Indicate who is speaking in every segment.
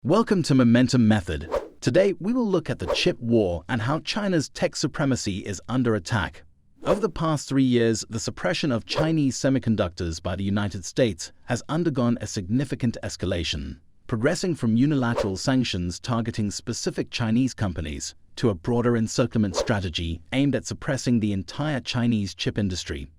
Speaker 1: Welcome to Momentum Method. Today, we will look at the chip war and how China's tech supremacy is under attack. Over the past 3 years, the suppression of Chinese semiconductors by the United States has undergone a significant escalation, progressing from unilateral sanctions targeting specific Chinese companies to a broader encirclement strategy aimed at suppressing the entire Chinese chip industry.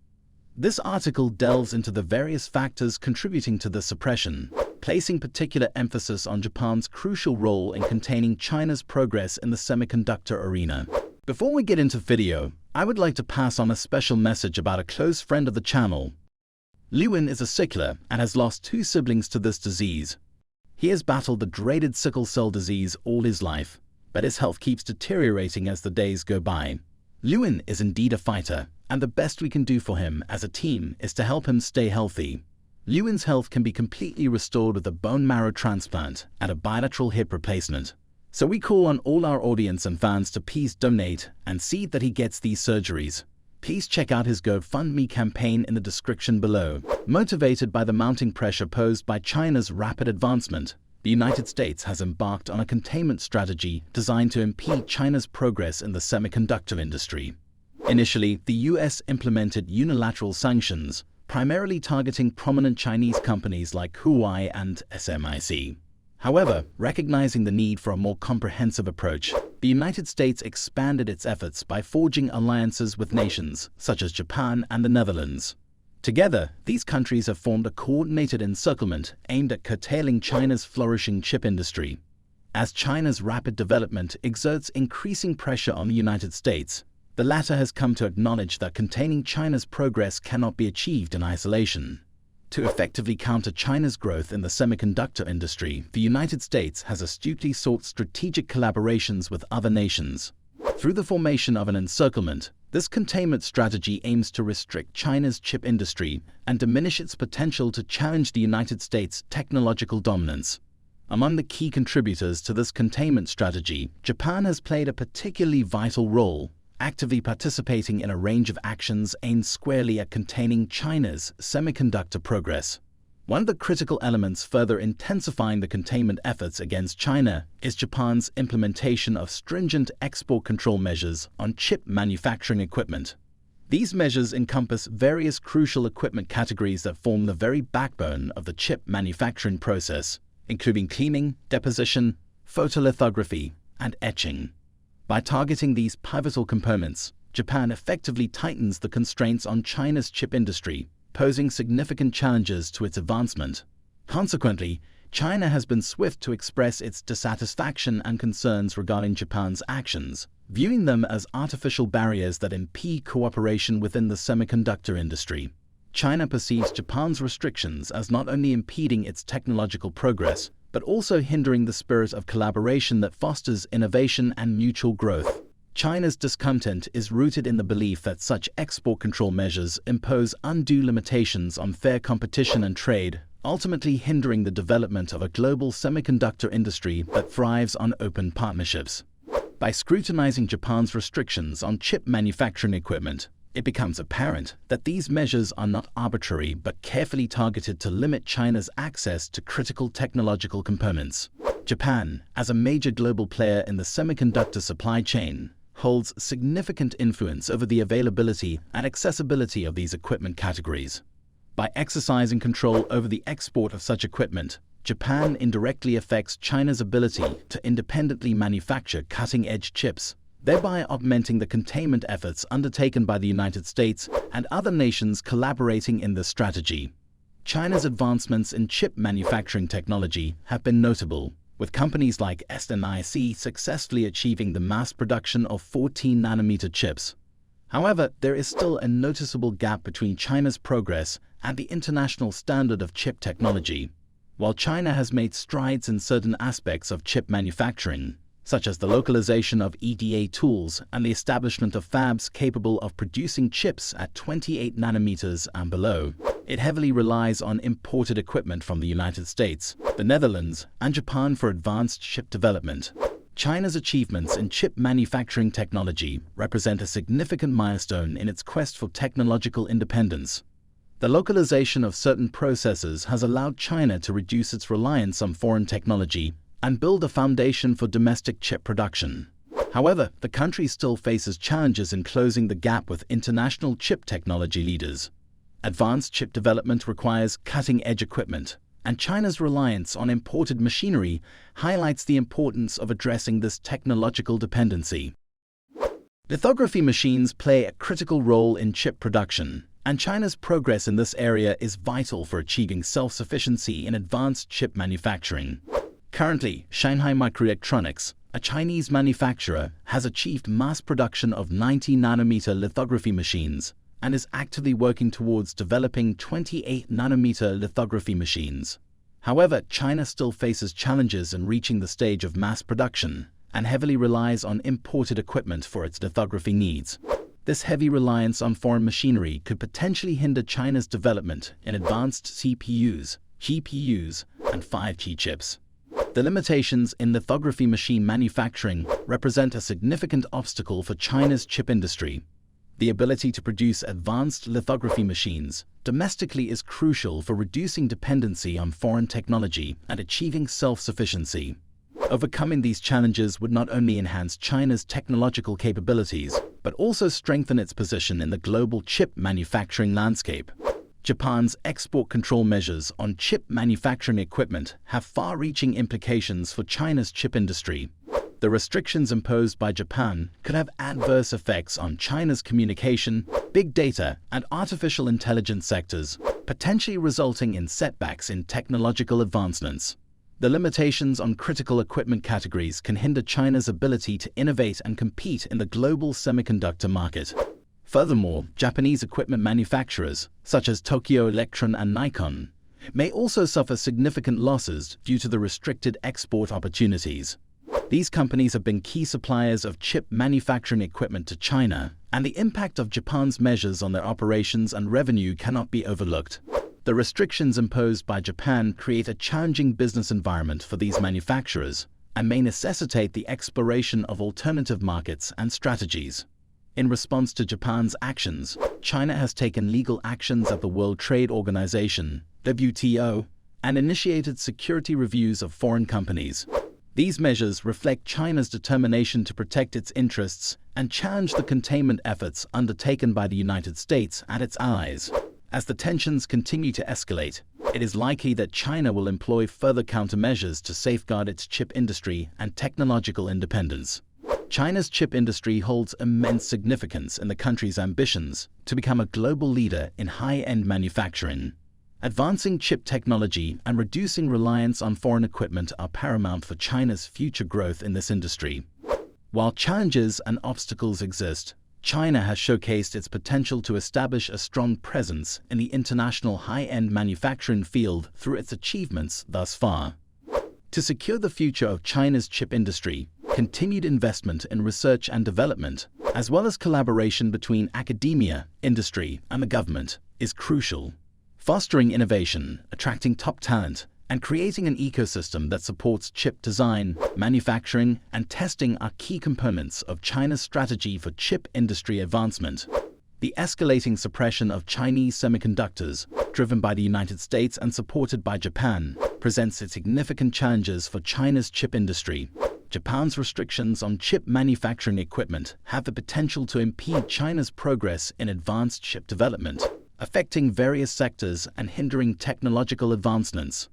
Speaker 1: This article delves into the various factors contributing to the suppression, placing particular emphasis on Japan's crucial role in containing China's progress in the semiconductor arena. Before we get into video, I would like to pass on a special message about a close friend of the channel. Lewin is a sickler and has lost 2 siblings to this disease. He has battled the dreaded sickle cell disease all his life, but his health keeps deteriorating as the days go by. Lewin is indeed a fighter, and the best we can do for him as a team is to help him stay healthy. Lewin's health can be completely restored with a bone marrow transplant and a bilateral hip replacement. So we call on all our audience and fans to please donate and see that he gets these surgeries. Please check out his GoFundMe campaign in the description below. Motivated by the mounting pressure posed by China's rapid advancement, the United States has embarked on a containment strategy designed to impede China's progress in the semiconductor industry. Initially, the US implemented unilateral sanctions, primarily targeting prominent Chinese companies like Huawei and SMIC. However, recognizing the need for a more comprehensive approach, the United States expanded its efforts by forging alliances with nations such as Japan and the Netherlands. Together, these countries have formed a coordinated encirclement aimed at curtailing China's flourishing chip industry. As China's rapid development exerts increasing pressure on the United States, the latter has come to acknowledge that containing China's progress cannot be achieved in isolation. To effectively counter China's growth in the semiconductor industry, the United States has astutely sought strategic collaborations with other nations. Through the formation of an encirclement, this containment strategy aims to restrict China's chip industry and diminish its potential to challenge the United States' technological dominance. Among the key contributors to this containment strategy, Japan has played a particularly vital role, actively participating in a range of actions aimed squarely at containing China's semiconductor progress. One of the critical elements further intensifying the containment efforts against China is Japan's implementation of stringent export control measures on chip manufacturing equipment. These measures encompass various crucial equipment categories that form the very backbone of the chip manufacturing process, including cleaning, deposition, photolithography, and etching. By targeting these pivotal components, Japan effectively tightens the constraints on China's chip industry, posing significant challenges to its advancement. Consequently, China has been swift to express its dissatisfaction and concerns regarding Japan's actions, viewing them as artificial barriers that impede cooperation within the semiconductor industry. China perceives Japan's restrictions as not only impeding its technological progress, but also hindering the spirit of collaboration that fosters innovation and mutual growth. China's discontent is rooted in the belief that such export control measures impose undue limitations on fair competition and trade, ultimately hindering the development of a global semiconductor industry that thrives on open partnerships. By scrutinizing Japan's restrictions on chip manufacturing equipment, it becomes apparent that these measures are not arbitrary but carefully targeted to limit China's access to critical technological components. Japan, as a major global player in the semiconductor supply chain, holds significant influence over the availability and accessibility of these equipment categories. By exercising control over the export of such equipment, Japan indirectly affects China's ability to independently manufacture cutting-edge chips, thereby augmenting the containment efforts undertaken by the United States and other nations collaborating in this strategy. China's advancements in chip manufacturing technology have been notable, with companies like SMIC successfully achieving the mass production of 14-nanometer chips. However, there is still a noticeable gap between China's progress and the international standard of chip technology. While China has made strides in certain aspects of chip manufacturing, such as the localization of EDA tools and the establishment of fabs capable of producing chips at 28 nanometers and below, it heavily relies on imported equipment from the United States, the Netherlands, and Japan for advanced chip development. China's achievements in chip manufacturing technology represent a significant milestone in its quest for technological independence. The localization of certain processes has allowed China to reduce its reliance on foreign technology and build a foundation for domestic chip production. However, the country still faces challenges in closing the gap with international chip technology leaders. Advanced chip development requires cutting-edge equipment, and China's reliance on imported machinery highlights the importance of addressing this technological dependency. Lithography machines play a critical role in chip production, and China's progress in this area is vital for achieving self-sufficiency in advanced chip manufacturing. Currently, Shanghai Microelectronics, a Chinese manufacturer, has achieved mass production of 90-nanometer lithography machines and is actively working towards developing 28-nanometer lithography machines. However, China still faces challenges in reaching the stage of mass production and heavily relies on imported equipment for its lithography needs. This heavy reliance on foreign machinery could potentially hinder China's development in advanced CPUs, GPUs, and 5G chips. The limitations in lithography machine manufacturing represent a significant obstacle for China's chip industry. The ability to produce advanced lithography machines domestically is crucial for reducing dependency on foreign technology and achieving self-sufficiency. Overcoming these challenges would not only enhance China's technological capabilities, but also strengthen its position in the global chip manufacturing landscape. Japan's export control measures on chip manufacturing equipment have far-reaching implications for China's chip industry. The restrictions imposed by Japan could have adverse effects on China's communication, big data, and artificial intelligence sectors, potentially resulting in setbacks in technological advancements. The limitations on critical equipment categories can hinder China's ability to innovate and compete in the global semiconductor market. Furthermore, Japanese equipment manufacturers, such as Tokyo Electron and Nikon, may also suffer significant losses due to the restricted export opportunities. These companies have been key suppliers of chip manufacturing equipment to China, and the impact of Japan's measures on their operations and revenue cannot be overlooked. The restrictions imposed by Japan create a challenging business environment for these manufacturers and may necessitate the exploration of alternative markets and strategies. In response to Japan's actions, China has taken legal actions at the World Trade Organization, WTO, and initiated security reviews of foreign companies. These measures reflect China's determination to protect its interests and challenge the containment efforts undertaken by the United States and its allies. As the tensions continue to escalate, it is likely that China will employ further countermeasures to safeguard its chip industry and technological independence. China's chip industry holds immense significance in the country's ambitions to become a global leader in high-end manufacturing. Advancing chip technology and reducing reliance on foreign equipment are paramount for China's future growth in this industry. While challenges and obstacles exist, China has showcased its potential to establish a strong presence in the international high-end manufacturing field through its achievements thus far. To secure the future of China's chip industry, continued investment in research and development, as well as collaboration between academia, industry, and the government, is crucial. Fostering innovation, attracting top talent, and creating an ecosystem that supports chip design, manufacturing, and testing are key components of China's strategy for chip industry advancement. The escalating suppression of Chinese semiconductors, driven by the United States and supported by Japan, presents significant challenges for China's chip industry. Japan's restrictions on chip manufacturing equipment have the potential to impede China's progress in advanced chip development, affecting various sectors and hindering technological advancements.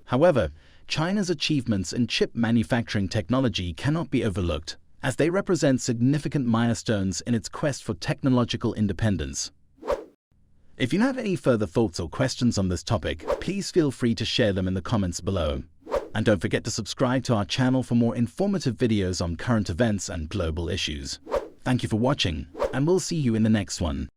Speaker 1: However, China's achievements in chip manufacturing technology cannot be overlooked, as they represent significant milestones in its quest for technological independence. If you have any further thoughts or questions on this topic, please feel free to share them in the comments below. And don't forget to subscribe to our channel for more informative videos on current events and global issues. Thank you for watching, and we'll see you in the next one.